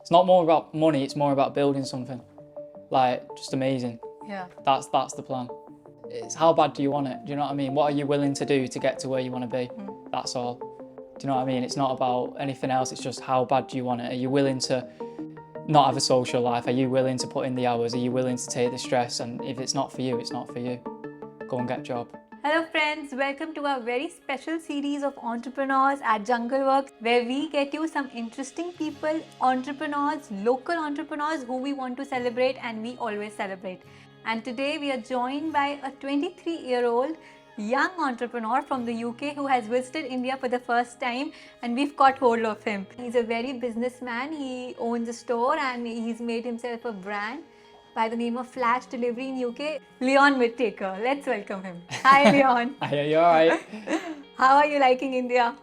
It's not more about money, it's more about building something. Like, just amazing. Yeah. That's the plan. It's how bad do you want it? Do you know what I mean? What are you willing to do to get to where you want to be? That's all. Do you know what I mean? It's not about anything else, it's just how bad do you want it? Are you willing to not have a social life? Are you willing to put in the hours? Are you willing to take the stress? And if it's not for you, it's not for you. Go and get a job. Hello friends, welcome to our very special series of entrepreneurs at Jungleworks, where we get you some interesting people, entrepreneurs, local entrepreneurs who we want to celebrate, and we always celebrate. And today we are joined by a 23-year-old young entrepreneur from the UK who has visited India for the first time, and we've caught hold of him. He's a very businessman. He owns a store and he's made himself a brand by the name of Flash Delivery in UK, Leon Whittaker. Let's welcome him. Hi Leon. Are you alright? How are you liking India?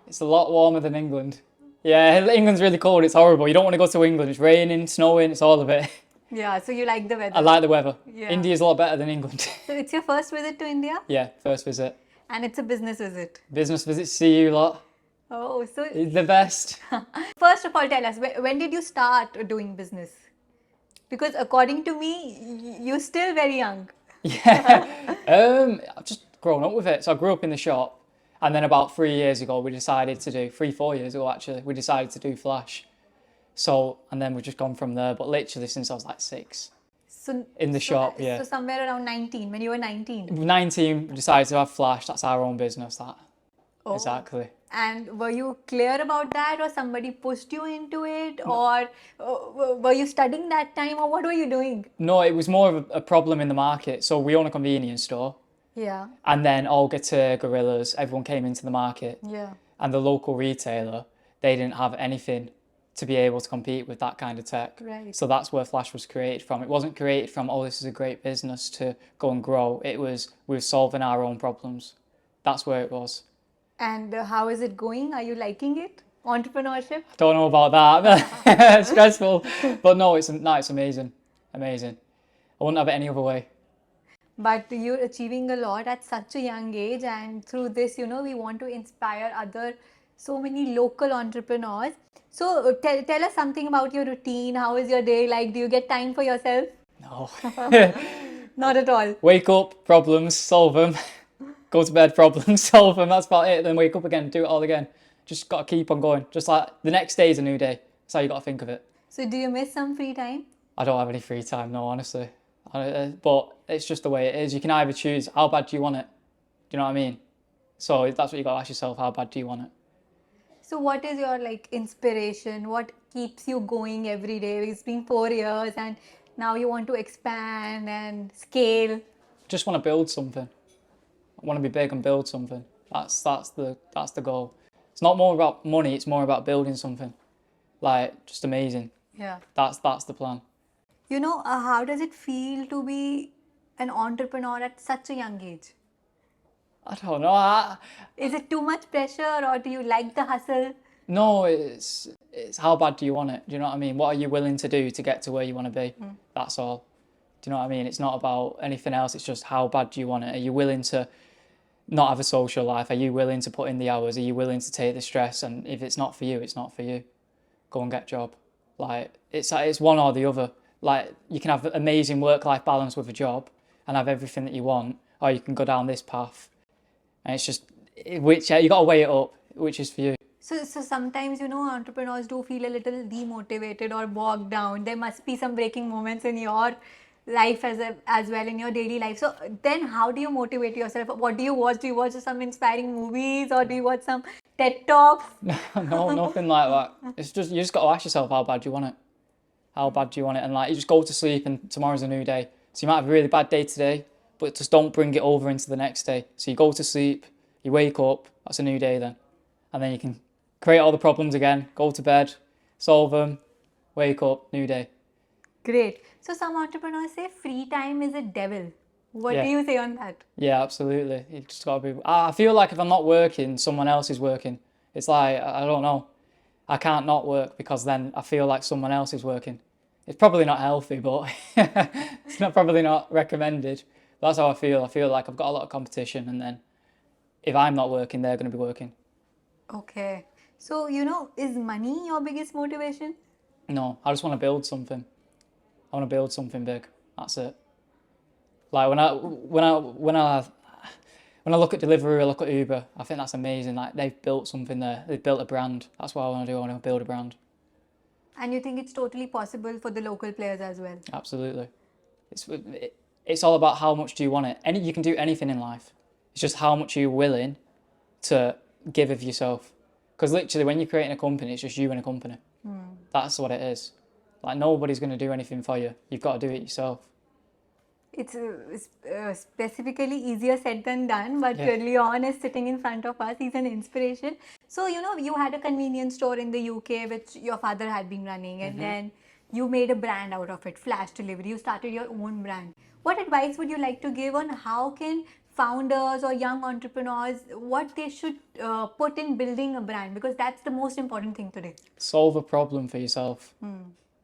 It's a lot warmer than England. Yeah, England's really cold, it's horrible. You don't want to go to England. It's raining, snowing, it's all of it. Yeah, so you like the weather. I like the weather. Yeah. India's a lot better than England. So it's your first visit to India? Yeah, first visit. And it's a business visit. Business visit, see you lot. Oh, so It's the best. first of all, tell us, when did you start doing business? Because according to me, you're still very young. Yeah, I've just grown up with it. So I grew up in the shop, and then about 3 years ago, we decided to do 4 years ago actually, we decided to do Flash. So, and then we've just gone from there. But literally since I was like 6, So in the shop, yeah. So somewhere around 19, when you were 19. 19, we decided to have Flash. That's our own business. That Oh. exactly. And were you clear about that, or somebody pushed you into it, or were you studying that time, or what were you doing? No, it was more of a problem in the market. So we own a convenience store, Yeah, and then Olga to Gorillas, everyone came into the market, yeah. and the local retailer, they didn't have anything to be able to compete with that kind of tech. Right. So that's where Flash was created from. It wasn't created from, oh, this is a great business to go and grow. It was, we were solving our own problems. That's where it was. And how is it going? Are you liking it? Entrepreneurship? Don't know about that. Stressful. But no, it's amazing. Amazing. I wouldn't have it any other way. But you're achieving a lot at such a young age, and through this, we want to inspire so many local entrepreneurs. So tell us something about your routine. How is your day like? Do you get time for yourself? No. Not at all. Wake up, problems, solve them. Go to bed, problems, solve them. That's about it. Then wake up again, do it all again. Just got to keep on going. Just like the next day is a new day. That's how you got to think of it. So do you miss some free time? I don't have any free time, no, honestly. But it's just the way it is. You can either choose how bad do you want it. Do you know what I mean? So that's what you got to ask yourself. How bad do you want it? So what is your inspiration? What keeps you going every day? It's been 4 years, and now you want to expand and scale. Just want to build something. I want to be big and build something. That's the goal. It's not more about money, it's more about building something. Like, just amazing. Yeah. That's the plan. How does it feel to be an entrepreneur at such a young age? I don't know. Is it too much pressure, or do you like the hustle? No, it's how bad do you want it? Do you know what I mean? What are you willing to do to get to where you want to be? That's all. Do you know what I mean? It's not about anything else. It's just how bad do you want it? Are you willing to not have a social life? Are you willing to put in the hours? Are you willing to take the stress? And if it's not for you, it's not for you. Go and get a job. Like, it's one or the other. Like, you can have amazing work-life balance with a job and have everything that you want, or you can go down this path. And it's just, you got to weigh it up, which is for you. So sometimes, entrepreneurs do feel a little demotivated or bogged down. There must be some breaking moments in your life as well, in your daily life. So then how do you motivate yourself? What do you watch? Do you watch some inspiring movies, or do you watch some TED Talks? No, nothing like that. It's just, you just got to ask yourself how bad do you want it? How bad do you want it? And you just go to sleep, and tomorrow's a new day. So you might have a really bad day today, but just don't bring it over into the next day. So you go to sleep, you wake up, that's a new day then. And then you can create all the problems again, go to bed, solve them, wake up, new day. Great. So some entrepreneurs say free time is a devil. What do you say on that? Yeah, absolutely. You just got to be... I feel like if I'm not working, someone else is working. It's like, I don't know. I can't not work because then I feel like someone else is working. It's probably not healthy, but it's probably not recommended. That's how I feel. I feel like I've got a lot of competition, and then if I'm not working, they're going to be working. Okay. So, is money your biggest motivation? No, I just want to build something. I want to build something big. That's it. Like when I look at Deliveroo, I look at Uber, I think that's amazing. Like they've built something there. They've built a brand. That's what I want to do. I want to build a brand. And you think it's totally possible for the local players as well? Absolutely. It's all about how much do you want it. You can do anything in life. It's just how much are you willing to give of yourself. Because literally when you're creating a company, it's just you and a company. That's what it is. Like nobody's going to do anything for you. You've got to do it yourself. It's specifically easier said than done, but Yeah. Leon is sitting in front of us. He's an inspiration. So, you had a convenience store in the UK, which your father had been running, and then you made a brand out of it, Flash Delivery. You started your own brand. What advice would you like to give on how can founders or young entrepreneurs, what they should put in building a brand? Because that's the most important thing today. Solve a problem for yourself.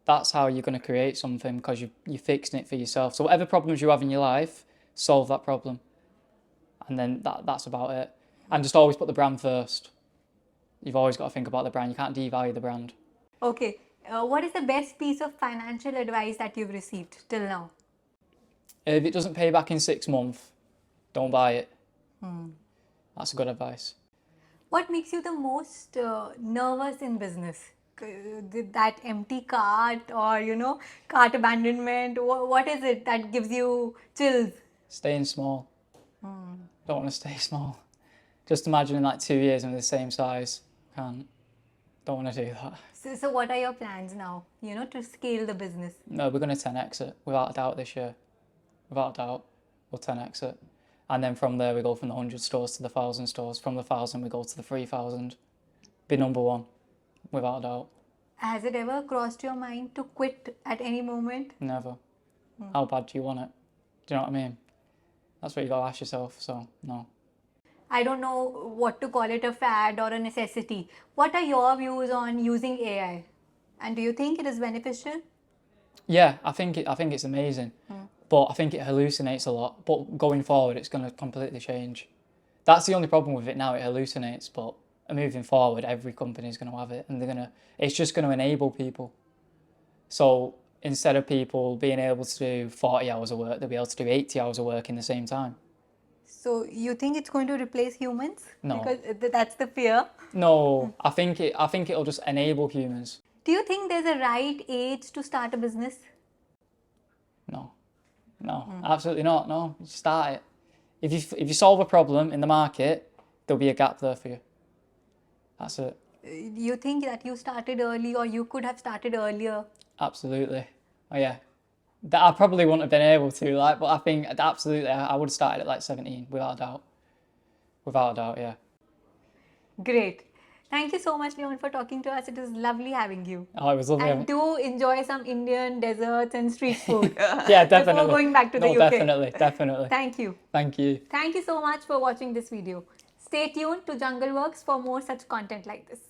That's how you're going to create something, because you're fixing it for yourself. So whatever problems you have in your life, solve that problem. And then that's about it. And just always put the brand first. You've always got to think about the brand. You can't devalue the brand. Okay. What is the best piece of financial advice that you've received till now? If it doesn't pay back in 6 months, don't buy it. That's a good advice. What makes you the most nervous in business? That empty cart or, cart abandonment? What is it that gives you chills? Staying small. Don't want to stay small. Just imagine in like 2 years and we're the same size. Can't. Don't want to do that. So what are your plans now, to scale the business? No, we're going to 10x it, without a doubt, this year. Without a doubt, we'll 10x it. And then from there, we go from the 100 stores to the 1,000 stores. From the 1,000, we go to the 3,000. Be number one, without a doubt. Has it ever crossed your mind to quit at any moment? Never. How bad do you want it? Do you know what I mean? That's what you got to ask yourself, so no. I don't know what to call it, a fad or a necessity. What are your views on using AI? And do you think it is beneficial? Yeah, I think it's amazing. But I think it hallucinates a lot. But going forward, it's going to completely change. That's the only problem with it now. It hallucinates, but moving forward, every company is going to have it, and it's just going to enable people. So instead of people being able to do 40 hours of work, they'll be able to do 80 hours of work in the same time. So you think it's going to replace humans? No. Because that's the fear. No, I think it'll just enable humans. Do you think there's a right age to start a business? No, absolutely not. No, you start it. If you solve a problem in the market, there'll be a gap there for you. That's it. You think that you started early, or you could have started earlier? Absolutely. Oh yeah. That I probably wouldn't have been able to, but I think absolutely I would have started at like 17, without a doubt. Without a doubt, yeah. Great. Thank you so much, Leon, for talking to us. It was lovely having you. Oh, it was lovely. And do enjoy some Indian desserts and street food. Yeah, definitely. Before going back to the UK. Definitely. Thank you. Thank you. Thank you so much for watching this video. Stay tuned to Jungleworks for more such content like this.